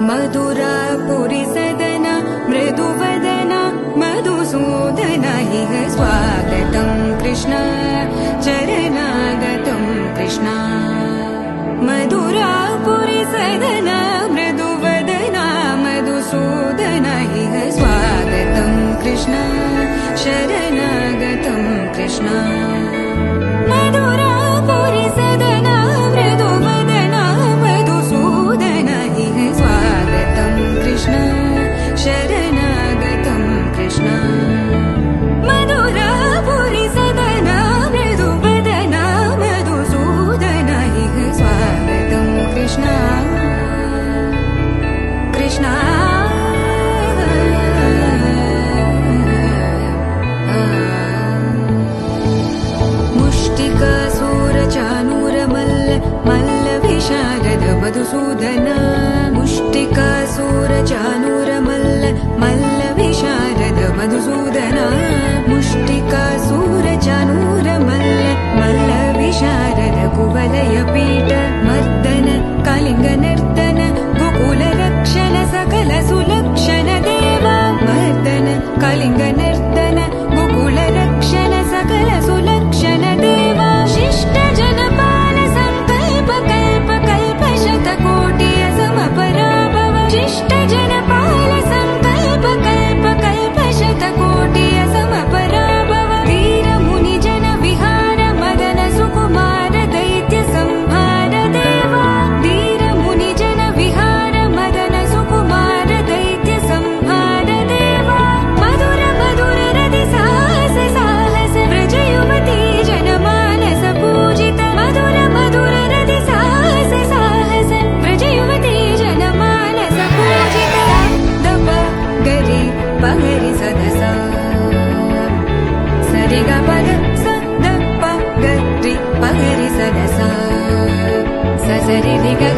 मधुरापुरी सदना मृदुवदना मधुसूदना इह स्वागतं कृष्ण चरणागतं कृष्ण मधुरापुरी सदना मृदुवदना मधुसूदना इह स्वागतं कृष्ण शरणागतं कृष्ण मधुरापुरी सदना मृदुवदना मधुसूदना इह स्वागतं कृष्ण शरणागतं कृष्ण मधुरापुरी सदना मृदुवदना मधुसूदना इह स्वागतं कृष्ण कृष्ण मधुसूदन मुष्टिकासुरचाणूरमल्ल मल्लविशारद मधुसूदन मुष्टिकासुरचाणूरमल्ल मल्लविशारद कुवलयपीठ मर्दन कलिङ्गनर्तन गोकुलरक्षण सकल सुलक्षण देवा मर्दन कलिङ्गनर्तन गोकुलरक्षण सकल सुलक्षण देवा शिष्ट जनपाल संकल्प कल्प कल्प शतकोटि असमपराभव शिष्ट जनपाल संकल्प कल्प कल्प शतकोटि असमपराभव वीर मुनि जन विहार मदन सुकुमार दैत्य संहार देवा वीर मुनि जन विहार मदन सुकुमार दैत्य संहार देवा मधुर मधुर रति साहस साहस व्रज युवती जनमानस पूजित मधुर मधुर रति साहस साहस व्रज युवती जनमानस पूजित दप गरि पगरि सदसा सरि ग पद स द प गरि पगरि सदसा स सरि रि ग